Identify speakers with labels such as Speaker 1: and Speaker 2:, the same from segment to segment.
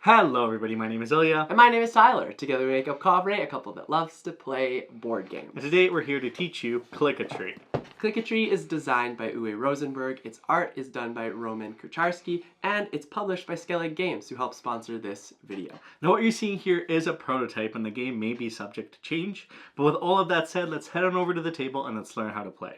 Speaker 1: Hello everybody, my name is Ilya.
Speaker 2: And my name is Tyler. Together we make up Kovray, a couple that loves to play board games.
Speaker 1: And today we're here to teach you Click-a-Tree.
Speaker 2: Click-a-Tree is designed by Uwe Rosenberg, its art is done by Roman Kucharski, and it's published by Skellig Games, who helped sponsor this video.
Speaker 1: Now what you're seeing here is a prototype and the game may be subject to change, but with all of that said, let's head on over to the table and let's learn how to play.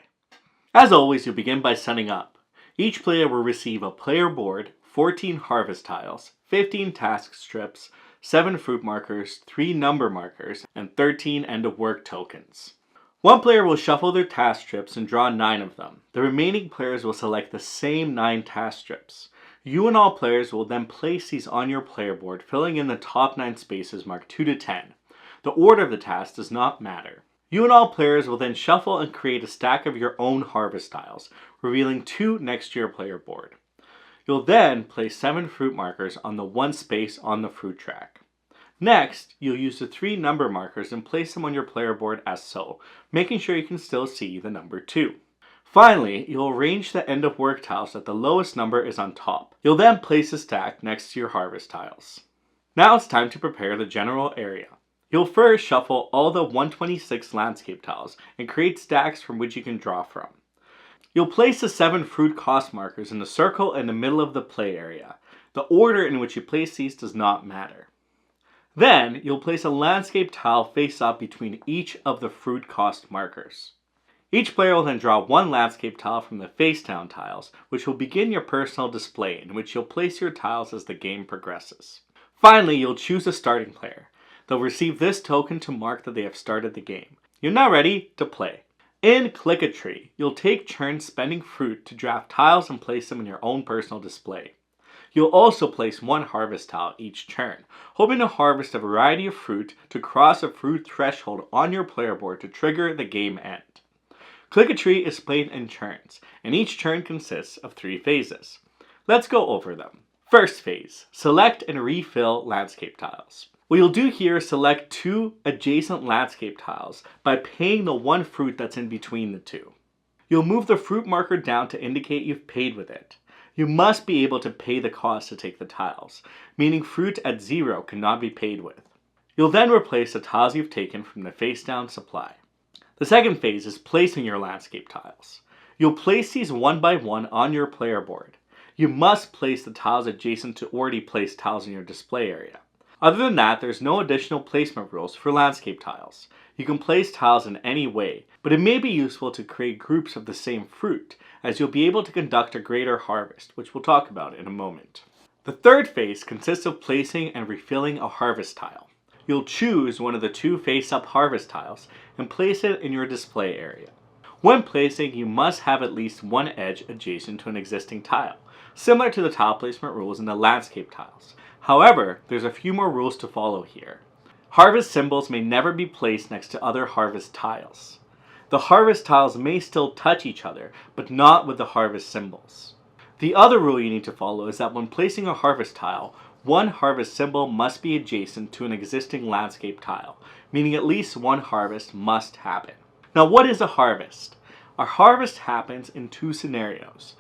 Speaker 1: As always, you'll begin by setting up. Each player will receive a player board, 14 harvest tiles, 15 task strips, 7 fruit markers, 3 number markers, and 13 end of work tokens. One player will shuffle their task strips and draw 9 of them. The remaining players will select the same 9 task strips. You and all players will then place these on your player board, filling in the top 9 spaces marked 2 to 10. The order of the tasks does not matter. You and all players will then shuffle and create a stack of your own harvest tiles, revealing 2 next to your player board. You'll then place 7 fruit markers on the 1 space on the fruit track. Next, you'll use the 3 number markers and place them on your player board as so, making sure you can still see the number 2. Finally, you'll arrange the end of work tiles so that the lowest number is on top. You'll then place a stack next to your harvest tiles. Now it's time to prepare the general area. You'll first shuffle all the 126 landscape tiles and create stacks from which you can draw from. You'll place the 7 fruit cost markers in the circle in the middle of the play area. The order in which you place these does not matter. Then, you'll place a landscape tile face up between each of the fruit cost markers. Each player will then draw 1 landscape tile from the face down tiles, which will begin your personal display in which you'll place your tiles as the game progresses. Finally, you'll choose a starting player. They'll receive this token to mark that they have started the game. You're now ready to play. In Click-a-Tree, you'll take turns spending fruit to draft tiles and place them in your own personal display. You'll also place 1 harvest tile each turn, hoping to harvest a variety of fruit to cross a fruit threshold on your player board to trigger the game end. Click-a-Tree is played in turns, and each turn consists of 3 phases. Let's go over them. First phase, select and refill landscape tiles. What you'll do here is select 2 adjacent landscape tiles by paying the 1 fruit that's in between the 2. You'll move the fruit marker down to indicate you've paid with it. You must be able to pay the cost to take the tiles, meaning fruit at 0 cannot be paid with. You'll then replace the tiles you've taken from the face down supply. The second phase is placing your landscape tiles. You'll place these one by one on your player board. You must place the tiles adjacent to already placed tiles in your display area. Other than that, there's no additional placement rules for landscape tiles. You can place tiles in any way, but it may be useful to create groups of the same fruit, as you'll be able to conduct a greater harvest, which we'll talk about in a moment. The third phase consists of placing and refilling a harvest tile. You'll choose one of the 2 face-up harvest tiles and place it in your display area. When placing, you must have at least 1 edge adjacent to an existing tile, similar to the tile placement rules in the landscape tiles. However, there's a few more rules to follow here. Harvest symbols may never be placed next to other harvest tiles. The harvest tiles may still touch each other, but not with the harvest symbols. The other rule you need to follow is that when placing a harvest tile, 1 harvest symbol must be adjacent to an existing landscape tile, meaning at least 1 harvest must happen. Now, what is a harvest? A harvest happens in 2 scenarios.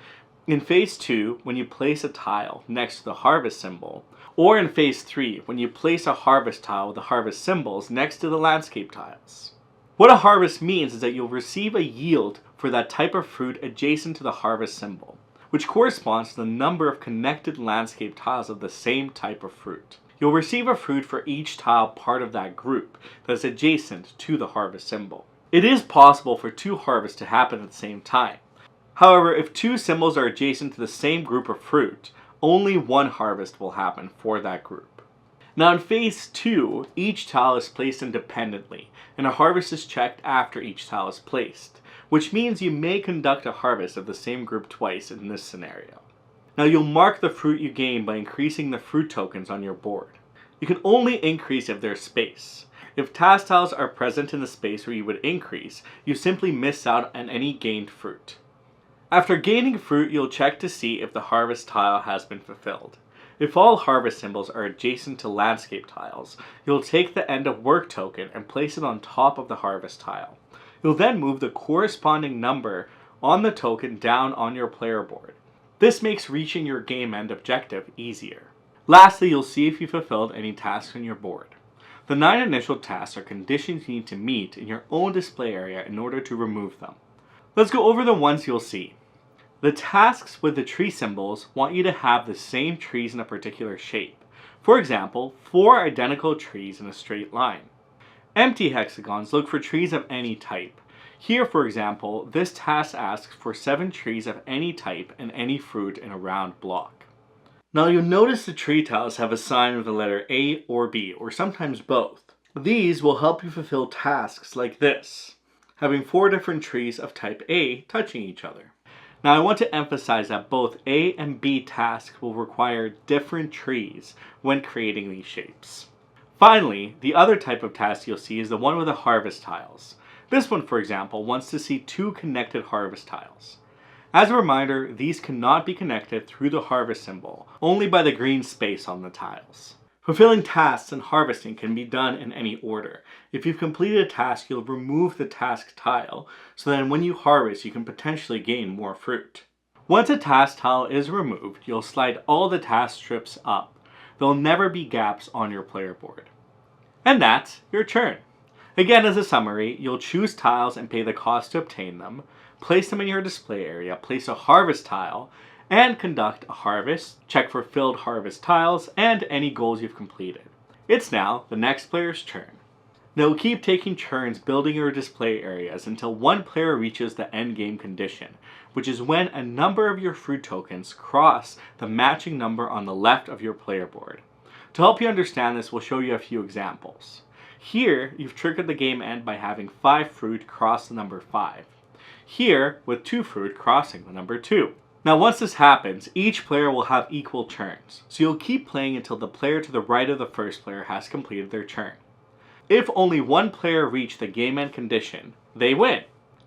Speaker 1: In phase 2, when you place a tile next to the harvest symbol, or in phase 3, when you place a harvest tile with the harvest symbols next to the landscape tiles. What a harvest means is that you'll receive a yield for that type of fruit adjacent to the harvest symbol, which corresponds to the number of connected landscape tiles of the same type of fruit. You'll receive a fruit for each tile part of that group that is adjacent to the harvest symbol. It is possible for 2 harvests to happen at the same time. However, if 2 symbols are adjacent to the same group of fruit, only 1 harvest will happen for that group. Now in phase 2, each tile is placed independently, and a harvest is checked after each tile is placed, which means you may conduct a harvest of the same group twice in this scenario. Now you'll mark the fruit you gain by increasing the fruit tokens on your board. You can only increase if there's space. If task tiles are present in the space where you would increase, you simply miss out on any gained fruit. After gaining fruit, you'll check to see if the harvest tile has been fulfilled. If all harvest symbols are adjacent to landscape tiles, you'll take the end of work token and place it on top of the harvest tile. You'll then move the corresponding number on the token down on your player board. This makes reaching your game end objective easier. Lastly, you'll see if you fulfilled any tasks on your board. The 9 initial tasks are conditions you need to meet in your own display area in order to remove them. Let's go over the ones you'll see. The tasks with the tree symbols want you to have the same trees in a particular shape. For example, 4 identical trees in a straight line. Empty hexagons look for trees of any type. Here, for example, this task asks for 7 trees of any type and any fruit in a round block. Now you'll notice the tree tiles have a sign with the letter A or B, or sometimes both. These will help you fulfill tasks like this, having 4 different trees of type A touching each other. Now I want to emphasize that both A and B tasks will require different trees when creating these shapes. Finally, the other type of task you'll see is the one with the harvest tiles. This one, for example, wants to see 2 connected harvest tiles. As a reminder, these cannot be connected through the harvest symbol, only by the green space on the tiles. Fulfilling tasks and harvesting can be done in any order. If you've completed a task, you'll remove the task tile, so that when you harvest, you can potentially gain more fruit. Once a task tile is removed, you'll slide all the task strips up. There'll never be gaps on your player board. And that's your turn. Again, as a summary, you'll choose tiles and pay the cost to obtain them, place them in your display area, place a harvest tile, and conduct a harvest, check for filled harvest tiles, and any goals you've completed. It's now the next player's turn. They'll keep taking turns building your display areas until one player reaches the end game condition, which is when a number of your fruit tokens cross the matching number on the left of your player board. To help you understand this, we'll show you a few examples. Here, you've triggered the game end by having 5 fruit cross the number 5. Here, with 2 fruit crossing the number 2. Now once this happens, each player will have equal turns, so you'll keep playing until the player to the right of the first player has completed their turn. If only one player reached the game end condition, they win.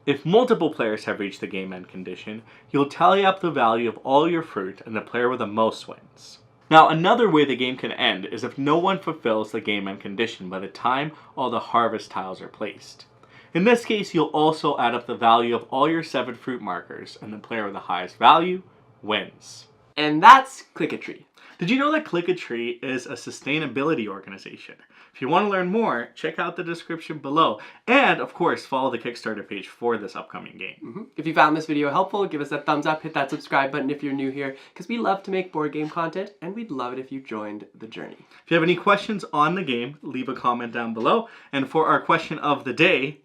Speaker 1: If multiple players have reached the game end condition, you'll tally up the value of all your fruit and the player with the most wins. Now another way the game can end is if no one fulfills the game end condition by the time all the harvest tiles are placed. In this case, you'll also add up the value of all your 7 fruit markers, and the player with the highest value wins.
Speaker 2: And that's Click-a-Tree.
Speaker 1: Did you know that Click-a-Tree is a sustainability organization? If you want to learn more, check out the description below. And, of course, follow the Kickstarter page for this upcoming game.
Speaker 2: If you found this video helpful, give us a thumbs up, hit that subscribe button if you're new here, because we love to make board game content, and we'd love it if you joined the journey.
Speaker 1: If you have any questions on the game, leave a comment down below. And for our question of the day,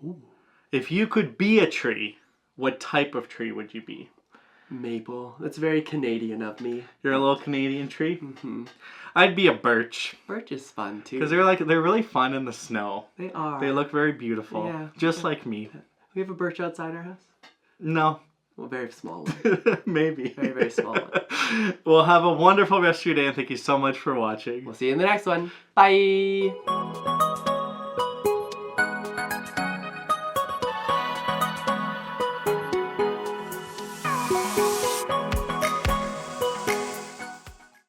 Speaker 1: if you could be a tree, what type of tree would you be?
Speaker 2: Maple. That's very Canadian of me.
Speaker 1: You're a little Canadian tree? I'd be a birch.
Speaker 2: Birch is fun too.
Speaker 1: Because they're really fun in the snow.
Speaker 2: They are.
Speaker 1: They look very beautiful.
Speaker 2: Yeah.
Speaker 1: Just like me.
Speaker 2: We have a birch outside our house?
Speaker 1: No.
Speaker 2: Well, very small one.
Speaker 1: Maybe.
Speaker 2: Very, very small one.
Speaker 1: Well, have a wonderful rest of your day, and thank you so much for watching.
Speaker 2: We'll see you in the next one. Bye!